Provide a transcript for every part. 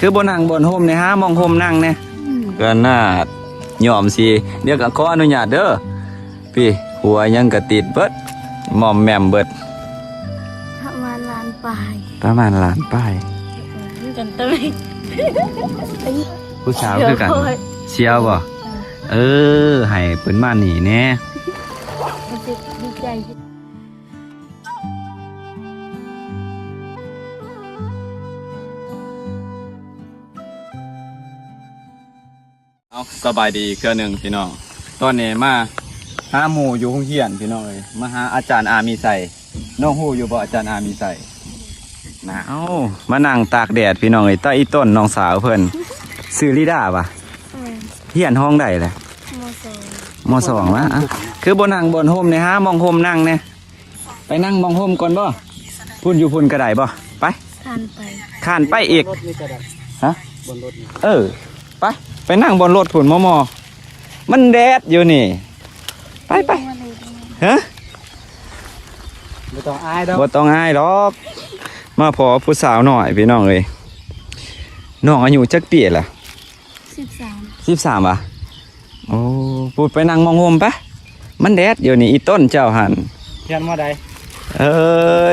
คือบนนั่งบนโฮมเนี่ยฮะมองโฮมนั่งเนี่ยก็น่ายอมสิเดี๋ยวก็ขออนุญาตเด้อพี่หัวยังกระติดเบิดหม่อมแหม่มเบิดประมาณล้านปลาย กันเต้ยผู้สาวคือกันเชียวบ่ให้เปิ้นมาหนีแน่ดีใจเอาสบายดีเครือหนึ่งพี่น้องตอนนี้มาหาหมู่อยู่โรงเรียนพี่น้องเลยมาหาอาจารย์อามีใส่น้องฮู้อยู่บ่อาจารย์อามีใส่นะเอามานั่งตากแดดพี่น้องเลยใต้อีต้นน้องสาวเพิ่นซื้อลิดาป่ะเฮียนห้องใดเลยมสองวะคือบนนั่งบนโฮมเนี่ยฮะมองโฮมนั่งเนี่ยไปนั่งมองโฮมก่อนบ่พุ่นอยู่พุ่นกระไดบ่ไปข้านไปอีกฮะไปนั่งบนรถพุ่นมอมันแดดอยู่นี่ไปฮะบ่ต้องอายดอกมาพอผู้สาวหน่อยพี่น้องเลยน้องอายุจักปีล่ะ13ป่ะโอ้พูดไปนั่งมองโฮมปะมันแดดอยู่นี่อีต้นเจ้าหันเฮียนมาใด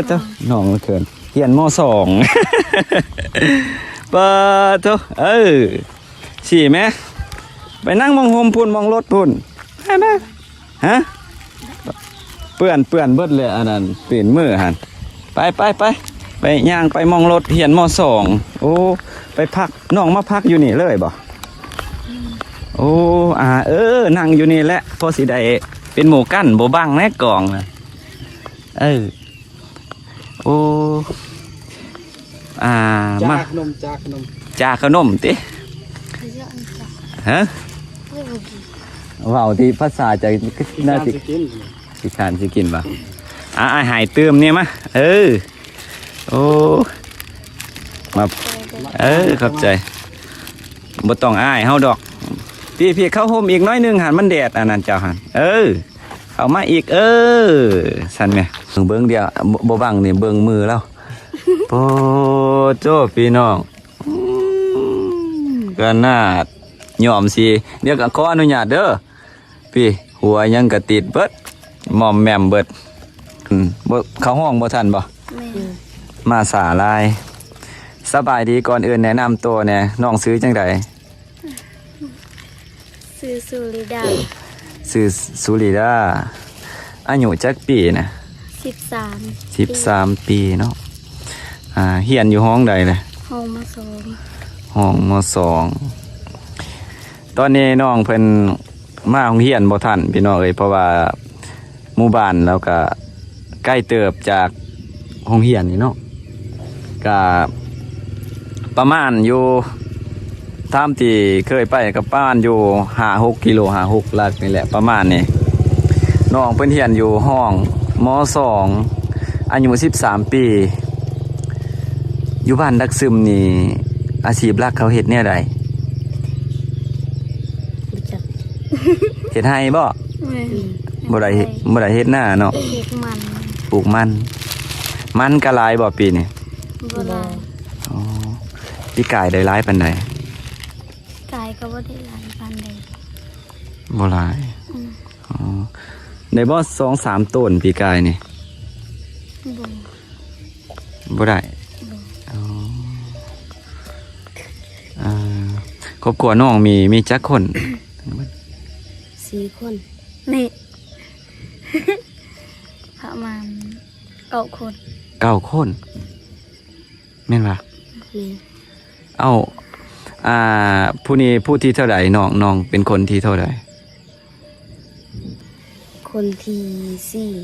เจ้าน้องเขินเฮียนม.2 เปิดเถอะฉี่ไหมไปนั่งมองโฮมพุ่นมองรถพุ่นไปฮะเปื่อนเบิดเลยอันนั้นเปลี่ยนมือหันไปย่างไปมองรถเฮียนม.2 โอ้ไปพักน้องมาพักอยู่นี่เลยบ่โอ้นั่งอยู่นี่แหละพอสิได้เป็นหมู่กั้นโบบังแน่กล่องนะโอ้มาจากขนมติฮะว่าวที่ภาษาใจน่าสิขานสิกินป่ะหายเติมเนี่ยมะโอ้มาขอบใจบ่ต้องอายเฮาดอกพี่เข้าโฮมอีกน้อยนึงหันมันแดดอันนั้นเจ้าหันเข้ามาอีกสั่นแม่เบิ่งเดียวบ่บังนี่เบิ่งมือแล้วโอ้โจ้พี่น้องก็น่ายอมสิเดี๋ยวก็ขออนุญาตเด้อพี่หัวยังกระติดเบิดหม่อมแหม่มเบิดบ่เข้าห้องบ่ทันบ่มาสาลายสบายดีก่อนอื่นแนะนำตัวเนี่ยน้องซื้อจังใดซื้อสุริดาอายุจักปีนะ13ปีเนาะเฮียนอยู่ห้องใดเลยห้องม.2ตอนนี้น้องเพิ่นมาโรงเรียนบ่ทันพี่น้องเพราะว่าหมู่บ้านแล้วก็ใกล้เติบจากโรงเรียนนี่เนาะก็ประมาณอยู่ตามที่เคยไปกับป้านอยู่5-6 กิโล5-6 ลักนี่แหละประมาณนี้น้องเพิ่นเรียนอยู่ห้องม.2 อายุ13ปีอยู่บ้านดักซึมนี่อาชีพหลักเขาเฮ็ดแนวใดเฮ็ดให้บ่ได้เฮ็ดหน้าเนาะปลูกมันก็หลายบ่ปีนี่บ่หลายพี่กายได้หลายปานใดกายก็บ่ได้หลายปานใดบ่หลายได้บ่ 2-3 ต้นพี่กายนี่บ่ได้ครอบครัวน้องมีจักคน4 คนนี่ประมาณ9 คนแม่นป่ะผู้ที่เท่าไหร่น้องเป็นคนที่เท่าไหร่คนที่4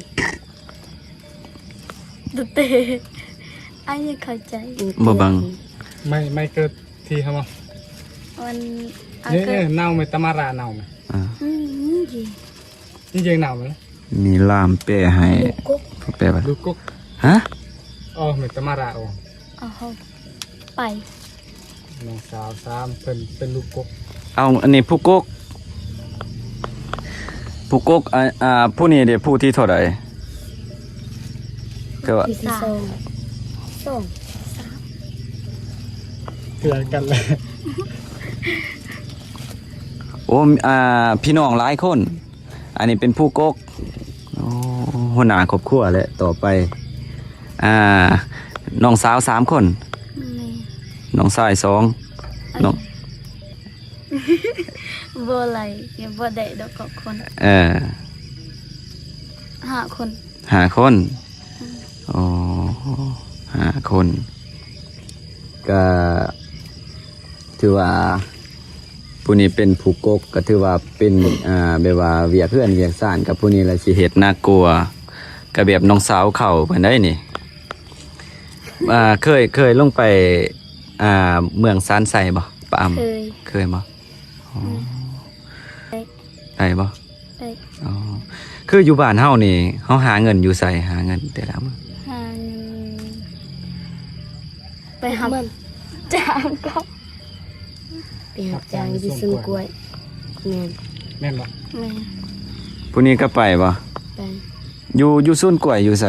ตุ๊เตอันนี้เข้าใจบ่บังไม่เกิดที่ครับมันนี่เน่าไหมตมาราเน่าไหมนี่ยังเน่าไหมมีลามแปะให้แปะป่ะลูกกุ๊กฮะไม่ตมาราไปน้องสาว3เป็นลูกกุ๊กอันนี้ผู้กุ๊กผู้นี้เดี๋ยวผู้ที่เท่าไหร่ก็ว่า2 เถื่อกันเลย โอ้พี่น้องหลายคน อันนี้เป็นผู้กกโอ้หัวหน้าครอบครัวแหละต่อไปน้องสาว3 คน แม่ น้องชาย2น้อง บ่ไหลยังบ่ได้ดอกกับคน 5 คน 5 คนอ๋อ5 คนก็ถือว่าผู้นี้เป็นผู้กกก็ถือว่าเป็นแบบว่าเวียกเพื่อนเวียกซ่านกับผู้นี้ละสิเฮ็ดน่ากลัวก็แบบน้องสาวเข้าเพิ่นได้นี่เคยลงไปเมืองซานไซบ่ปะอำเคยบ่อ๋อได้บ่ ได้ อ๋อคืออยู่บ้านเฮานี่เฮาหาเงินอยู่ไสหาเงินแต่ละมื้อ หาเงินไปหาจ้างก็ ไปหับจางอยู่ซึ่งกล้วยแม่น แม่นบ่ แม่ ผู้นี้ก็ไปบ่ ไป อยู่สวนกล้วยอยู่ไส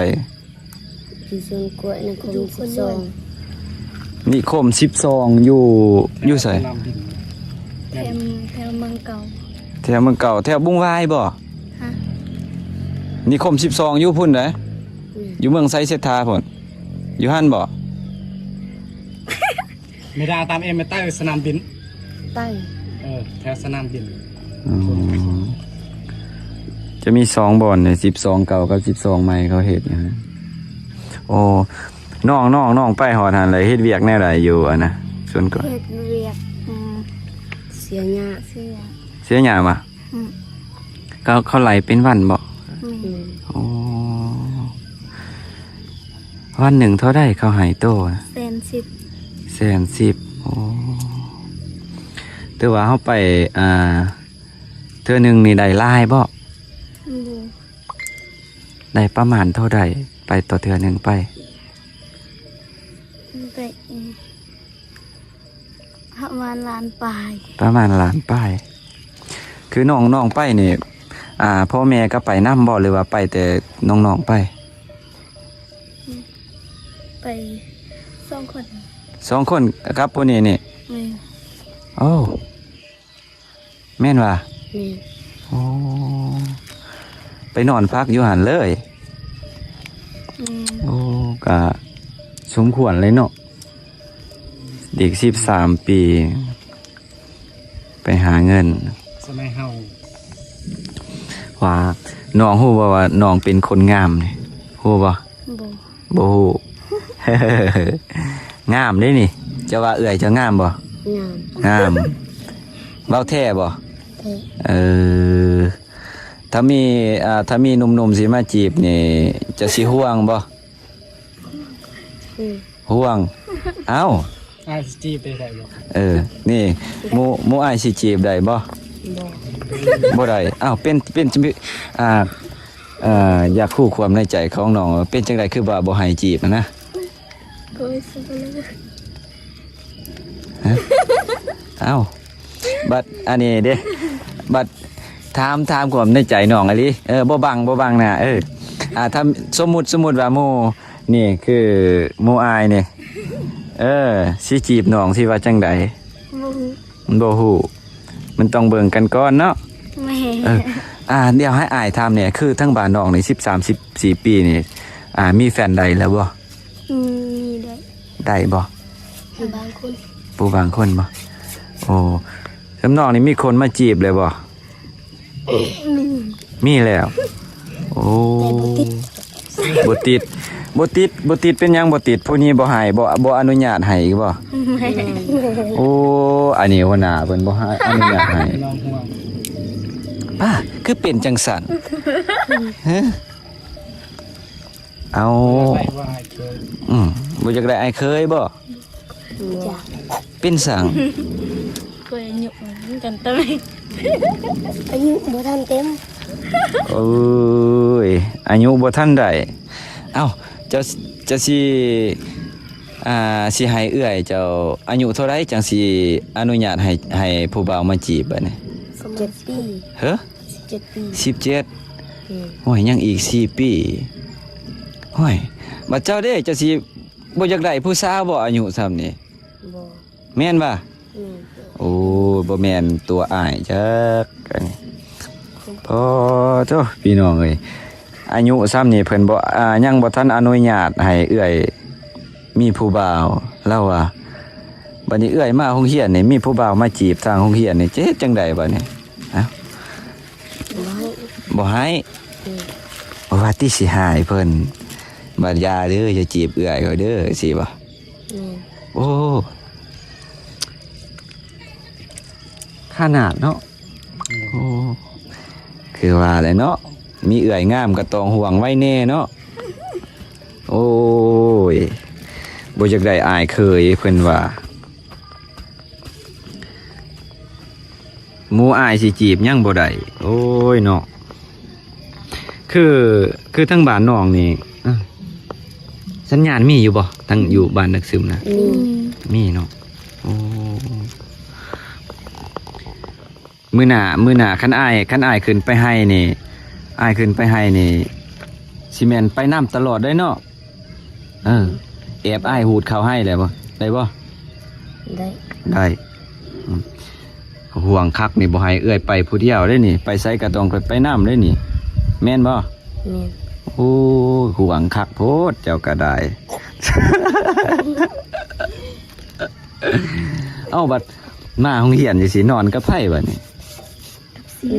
อยู่ซึ่งกล้วยนคร12 นิคม12อยู่ไส สนามบิน แถวเมืองเก่า แถวเมืองเก่าแถวบุงวายบ่ ฮะ นิคม12อยู่พุ่นเด้อยู่เมืองไซเซทาพุ่นอยู่หั่นบ่ ไม่ได้ตามเอ็มไปใต้สนามบิน ใต้ แถวสนามบิน อืมจะมี2บ่อนเนี่ย12เก่ากับ12ใหม่เขาเฮ็ดนะโอ้น้องไปฮอดหั่นเลยเฮ็ดเวียกแนวใดอยู่อะนะส่วนก่อน เฮ็ดเวียกเสียหญ้า เสีย เสียหยังมา อืม เขาไหลเป็นวันบ่ แม่ แม่น โอ้วันหนึ่งเท่าได้เขาให้โตนะ 10 110,000โอ้แต่ว่าเฮาไปเทื่อหนึงนี่ได้หลายบ่ บ่ ได้ประมาณเท่าใดไปต่อเทื่อหนึงไป ได้ประมาณล้านปลาย ประมาณล้านป้าย คือน้องไปนี่พ่อแม่ก็ไปนำบ่หรือว่าไปแต่น้องๆไป ไป2 คน 2 คนครับพวกนี้นี่ แม่ โอ้แม่นว่า แม่น โอ้ไปนอนพักอยู่หันเลย โอ้ก็สมควรเลยเนาะเด็ก13 ปี ไปหาเงิน สมัยเฮา ว่าน้องฮู้ว่าน้องเป็นคนงามนี่ฮู้บ่ บ่ บ่ฮู้ งามเด้นี่จะว่าเอื้อยจะงามบ่ งาม งามเว้าแท้บ่ แท้ ถ้ามีหนุ่มๆสิมาจีบนี่จะสิห่วงบ่ ห่วง เอ้า จีไปได้บ่ นี่หมู่อ้ายสิจีบได้บ่ บ่ บ่ได้อ้าวเป็นอยากคู่ความในใจของน้องว่าเป็นจังไดคือว่าบ่ให้จีบนะ ก็สิไปเลย เอ้าบัดอันนี้เด้บัดถามความในใจน้องอะลิบ่บังนะถ้าสมมุติว่าหมู่นี่คือหมู่อายนี่สิจีบน้องสิว่าจังได บ่ฮู้ มันบ่ฮู้มันต้องเบิ่งกันก่อนเนาะ แม่ เดี๋ยวให้อายถามเนี่ยคือทั้งบ้านน้องนี่13-14 ปีนี่มีแฟนใดแล้วบ่ มีได้ ได้บ่ บางคน ผู้บางคนบ่โอ้สำน้องนี่มีคนมาจีบเลยบ่ มี มีแล้ว โอ้บ่ติดเป็นหยังบ่ติดผู้นี้บ่ให้บ่อนุญาตให้อีกบ่ แม่ โอ้อันนี้หัวหน้าเพิ่นบ่ให้อนุญาตให้ น้องห่วง คือเป็นจังซั่นฮะเอา ไปว่าให้เคย บ่อยากได้อ้ายเคยบ่ จ้ะ เป็นสัง ก็อายุเหมือนกันตะไหม อายุบ่ทันเต็ม เอ้ยอายุบ่ทันได้เอ้าเจ้าสิให้เอื้อยเจ้าอายุเท่าไรจังสิอนุญาตให้ผู้บ่าวมาจีบบัดนี้ 17 ปี เฮ้อ 17 ปี 17โอ้ยยังอีก4 ปีโอ้ยบัดเจ้าเด้เจ้าสิบ่อยากได้ผู้สาวบ่อายุส่ำนี้ บ่ แม่นบ่ แม่น โอ้บ่แม่นตัวอ้ายจักอันนี้พอเจ้าพี่น้องเอ้ยอายุซ้ำนี่เพิ่นบ่ยังบ่ทันอนุญาตให้เอื้อยมีผู้บ่าวเล่าว่าบัดนี้เอื้อยมาโรงเรียนนี่มีผู้บ่าวมาจีบทางโรงเรียนนี่จะเฮ็ดจังไดบัดนี้ฮะ บ่ให้บ่ให้ อืม บ่ว่าติสิหายเพิ่นบัดยาเด้ออย่าจีบเอื้อยเขาเด้อสิบ่ แม่น โอ้ขนาดเนาะโอ้คือว่าเลยเนาะมีเอื่อยงามก็ต้องห่วงไว้แน่เนาะโอ้ยบ่จักได้อายเคยเพิ่นว่าหมู่อายสิจีบยังบ่ได้โอ้ยเนาะคือทั้งบ้านน้องนี่สัญญาณมีอยู่บ่ทั้งอยู่บ้านนักซึมนะ มี มีเนาะโอ้มือหน้าคันอ้ายขึ้นไปให้นี่อ้ายขึ้นไปให้นี่ซีเมนไปน้ำตลอดได้เนาะแอบอ้ายหูดเขาให้เลยบ่ได้บ่ ได้ ได้อืมห่วงคักนี่บ่ให้เอื้อยไปผู้เดียวได้นี่ไปไสก็ต้องไปน้ำได้นี่แม่นบ่ แม่น โอ้ห่วงคักโพดเจ้าก็ได้ เอ้าบัดมาโรงเรียนจังสินอนกับไผบัดนี้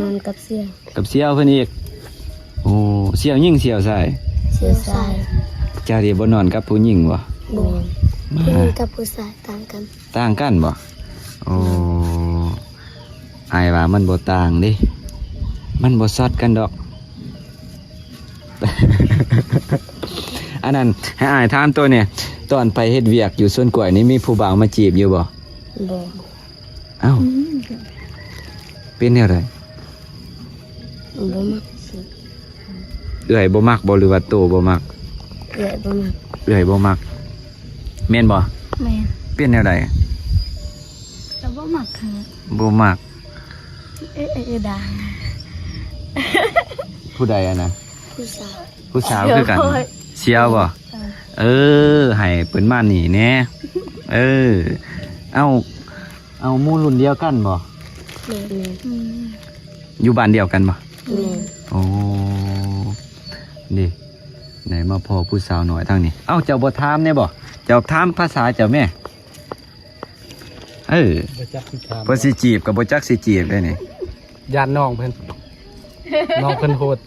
นอนกับเสียง กับเสี่ยวเพิ่นอีกโอ้เสี่ยวยิ่งเสี่ยวใส่ เสียสาย เจ้าดีบ่นอนกับผู้หญิงบ่ บ่แม่น ผู้หญิงกับผู้ชายต่างกัน ต่างกันบ่โอ้อายว่ามันบ่ต่างเด้มันบ่ซอดกันดอก อันนั้นให้อายถามตัวเนี่ยตอนไปเฮ็ดเวียกอยู่สวนกล้วยนี่มีผู้บ่าวมาจีบอยู่บ่ บ่ เอ้าเป็นแนวใด บ่มักสิ เอื้อยบ่มักบ่หรือว่าโตบ่มัก เอื้อยบ่มัก เอื้อยบ่มักแม่นบ่ แม่น เป็นแนวใด แล้วบ่มักค่ะ บ่มัก ด่า ผู้ใดอะนะ ผู้สาว ผู้สาวคือกันเชียวบ่ให้เปิ้นมานี่แน่เอาหมู่รุ่นเดียวกันบ่ แม่น อยู่บ้านเดียวกันบ่ แม่น โอ้นี่ไหนมาพอผู้สาวหน่อยทางนี้เอ้าเจ้าบ่ถามแน่บ่เจ้าถามภาษาเจ้าแม่บ่จักสิถาม เพิ่นสิจีบก็บ่จักสิจีบได้นี่ ญาติน้องเพิ่นน้องเพิ่นโหด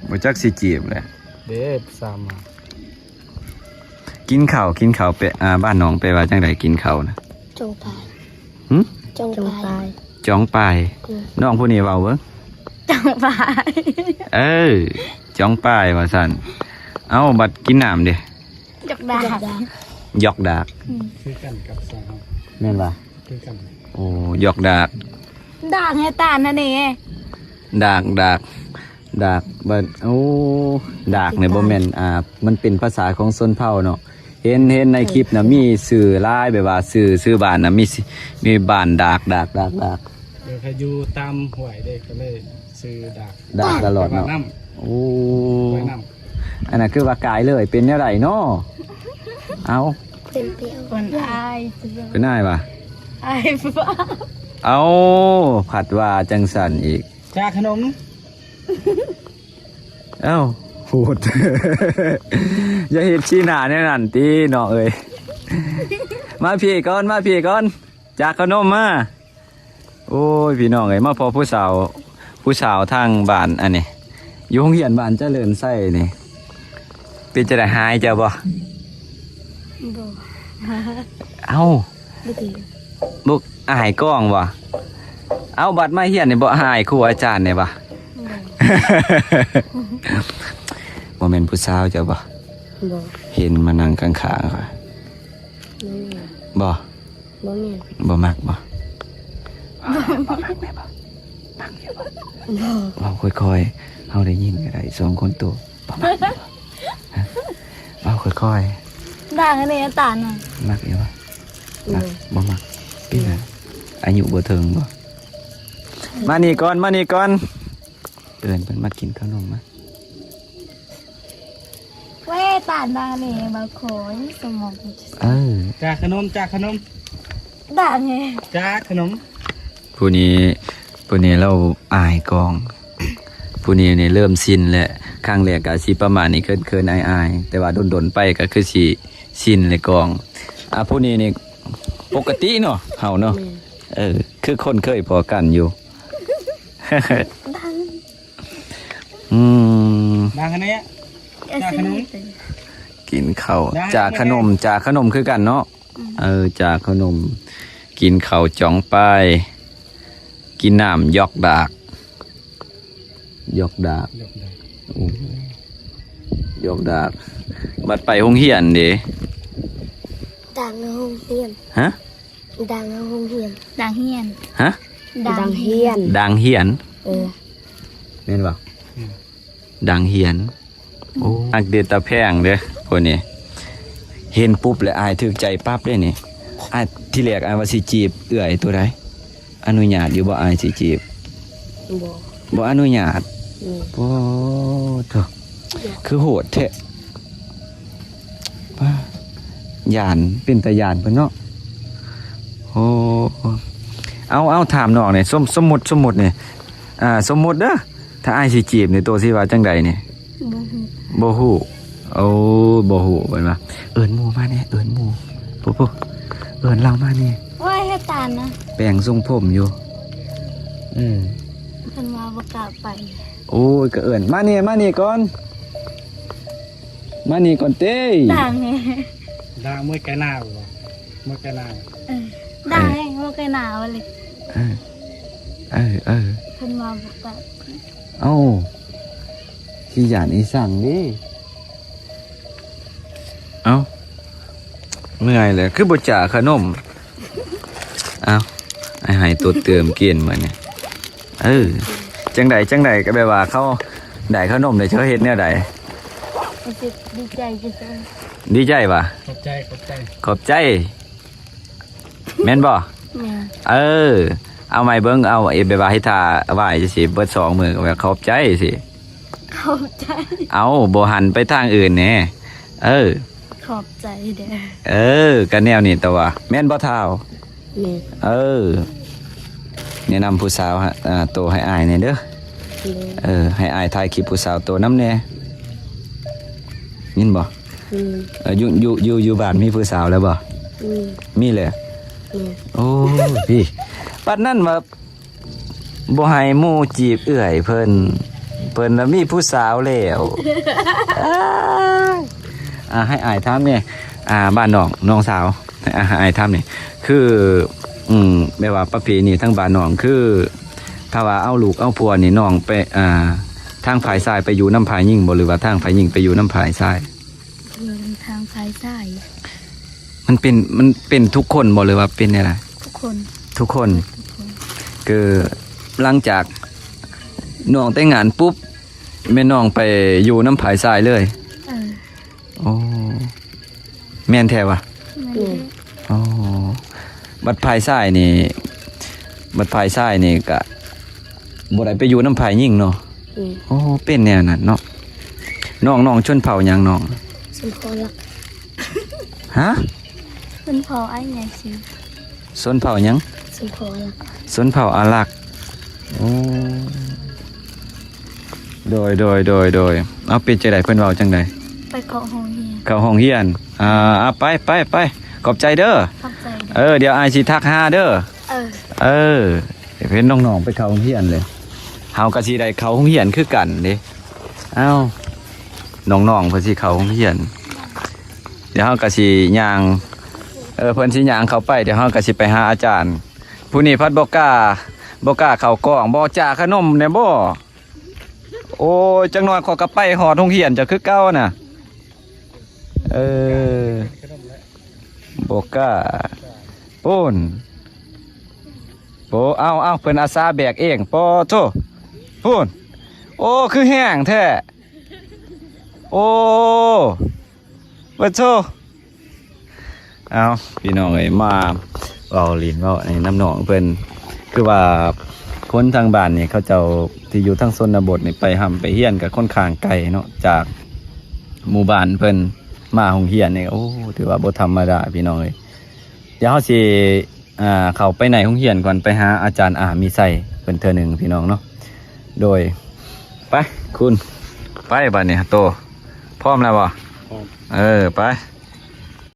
บ่จักสิจีบเลย เด้สามมา กินข้าวไปบ้านน้องไปว่าจังไดกินข้าวนะ จงปลาย หึ จง จง ปลา ปาย ย จ้องปลายน้องผู้นี้เว้าเบิ่ง จงปลาย จ้องปลายว่าซั่นเอ้าบัดกินน้ำเด้ จกดา หยอกดาก คือกันกับสาว แม่นบ่ คือกัน โอ้หยอกดาก ด่าไงตานั่นเอง ดากบัดโอ้ดากเนี่ยบ่แม่นมันเป็นภาษาของชนเผ่าเนาะเห็นในคลิปน่ะมีสื่อหลายแบบว่าชื่อบ้านน่ะมีบ้านดาก เดี๋ยวใครอยู่ตามห้วยเด้ก็เลยซื้อดาก ตลอดเนาะ น้ โอ้ ำไว้น้ำ อันนั้นคือว่ากายเลยเป็นแนวใดเนาะเอา เป็นเปรี้ยวคนอาย เป็นได้ป่ะ อายฟ้า เอาผัดว่าจังสันอีก จ้าขนม เอ้าพูด อย่าเห็ดชี้หน้าแน่นั่นตีเนาะเอ้ย มาพี่ก่อนจากขนมมาโอ้ยพี่น้องเอ้ยมาพอผู้สาวทางบ้านอันนี้อยู่โรงเรียนบ้านเจริญไส้นี่เป็นจะได้หายเจ้าบ่ บ่ เอ้า บ่ดี บุกอายกล้องบ่เอาบัตรมาเฮียนนี่บ่อายครูอาจารย์นี่บ่ บ่แม่นผู้สาวเจ้าบ่ บ่ เห็นมานั่งข้างๆค่ะ บ่บ่แม่นบ่แม่น บ่มักบ่บ่มักแม่บ่มักอยู่บ่เว้าค่อยๆเฮาได้ยินก็ได้สองคนโตบ่มักบ่ฮะเว้าค่อย ด่าไงเนี่ยตาน่ะ ๆมักอยู่บ่มักบ่มักเป็นไงอายุบ่ถึงบ่มานี่ก่อนเอิ้นเพิ่นมากินขนมมา เวท ตานด่างนี่บางคนสมอง จากขนมจากขนม ด่างไง จากขนม ผู้นี้เราอายกอง ผู้นี้นี่เริ่มชินแล้วครั้งแรกก็สิประมาณนี้เคินๆอายๆแต่ว่าดนๆไปก็คือสิชินเลยกองผู้นี้นี่ปกติเนาะเฮาเนาะคือคนเคยพอกันอยู่ ด่าง ดังอันนี้จากขนม กินข้าว ได้ จากขนมคือกันเนาะจากขนมกินข้าวจ่องไปกินน้ำยอกดากยอกดากยอกดากบัดไปโรงเรียนเด้ ดังห้องเฮียน ฮะ ดังห้องเฮียน ด่างเฮียน ฮะ ดังเฮียน ดังเฮียน เ แม่นบ่ดังเฮียนโอ้อักเดตตาแพงเด้อคนนี้เห็นปุ๊บแล้วอายถึกใจปั๊บเด้นี่อายที่แรกอายว่าสิจีบเอื้อยตัวใดอนุญาตอยู่บ่อายสิจีบ บอก บ่อนุญาต นี่ โอ้เถอะคือโหดแท้ป้ายานเป็นตายานเพิ่นเนาะโอ้เอาถามน้องนี่สมมุตินี่สมมุติเด้อถ้าอ้ายสิจีบนี่ตัวสิว่าจังใดนี่บ่ฮู้โอ้บ่ฮู้เพิ่นว่าเอิ้นหมู่มาแน่เอิ้นหมู่ปุ๊เอิ้นเรามาแน่ ว่าให้ตานนะ แปลงทรงผมอยู่เพิ่นมาบ่กล้าไป โอ้ยก็เอิ้นมานี่ก่อนมานี่ก่อนเต้ ด่างไง ดังเมื่อไกลหน้าบ่เมื่อไกลหน้า ด่างไงบ่เคยหนาวเลย เออ เพิ่นมาบ่กล้า เอ้าขี้หยานอีสั่งดิเอ้าเมื่อยเลยคือบ่จ่าขนมเอ้าไอ้ให้ตัวเติมกินมาเนี่ยจังใดก็แบบว่าเขาได้ขนมได้เชอเฮ็ดแนวใด รู้สึกดีใจจังเลย ดีใจป่ะ ขอบใจ ขอบใจแม่นบ่ แม่ เอาไม้เบิ่งเอาแบบว่าให้ทาไหว้จังซี่เบิด2มื้อก็แบบขอบใจสิ ขอบใจ เอาบ่หันไปทางอื่นแหน่ขอบใจเด้อ ก็แนวนี้แต่ว่าแม่นบ่เท่า นี่ แนะนำผู้สาวฮะโตให้อายแหน่เด้อให้อายถ่ายคลิปผู้สาวโตนำแหน่ยินบ่อยู่บ้านมีผู้สาวแล้วบ่มีเลยโอ้พี่ปัดนั่นว่าบ่ให้หมู่จีบเอื้อยเพิ่นน่ะมีผู้สาวแล้วให้อายถามเนี่ยบ้านน้องสาวอายถามนี่คือแบบว่าประเพณีทั้งบ้านน้องคือถ้าว่าเอาลูกเอาผัวนี่น้องไปทางฝ่ายชายไปอยู่น้ำฝ่ายหญิงบ่หรือว่าทางฝ่ายหญิงไปอยู่น้ำฝ่ายชายอยู่ทางภายใต้ มันเป็นทุกคนบ่หรือว่าเป็นอะไร ทุกคนคือหลังจากน้องแต่งงานปุ๊บแม่น้องไปอยู่น้ำผายทรายเลยโอ้แม่นแท้วะอ๋อบัดผายทรายนี่ก็บ่ได้ไปอยู่น้ำผายยิ่งเนาะโอ้เป็นแนวนั้นเนาะน้องชนเผ่าหยังน้อง สมพรลัก ฮะ เพิ่นเผาไอ้ไงสิ ชนเผ่าหยัง สมพรลัก ชนเผ่าอารักษ์โอ้โดยเอาเป็นจังไดเพิ่นเว้าจังได ไปเข้าห้องเรียน เข้าห้องเรียนไปขอบใจเด้อ ขอบใจเด้อ เดี๋ยวอายสิทักหาเด้อ เพิ่นน้องๆไปเข้าห้องเรียนเลยเฮาก็สิได้เข้าห้องเรียนคือกันเด้เอ้าน้องๆเพิ่นสิเข้าห้องเรียนเดี๋ยวเฮาก็สิย่างเพิ่นสิย่างเข้าไปเดี๋ยวเฮาก็สิไปหาอาจารย์ผู้นี้พัดบ่กล้าเข้ากล้องบ่จ่าขนมแน่บ่โอ้ยจังน้อยขอกลับไปหอดโรงเรียนจะคือเก่าน่ะบ่กล้าปูนโปเอาเพิ่นอาสาแบกเองปอโตปูนโอ้คือแห้งแท้โอ้บ่โตเอาพี่น้องเอ้ยมาเว้าลิ้นเว้าในน้ำน้องเพิ่นคือว่าคนทางบ้านนี่เขาเจ้าที่อยู่ทางชนบทนี่ไปหำไปเฮียนกับค่อนข้างไกลเนาะจาก หมู่บ้านเพิ่นมาโรงเรียนนี่โอ้ถือว่าบ่ธรรมดาพี่น้องเอ้ยเดี๋ยวเฮาสิเข้าไปในโรงเรียนก่อนไปหาอาจารย์มีไส้เพิ่นเทื่อหนึงพี่น้องเนาะโดยไปคุณไปบัดนี้โตพร้อมแล้วบ่ พร้อม ไป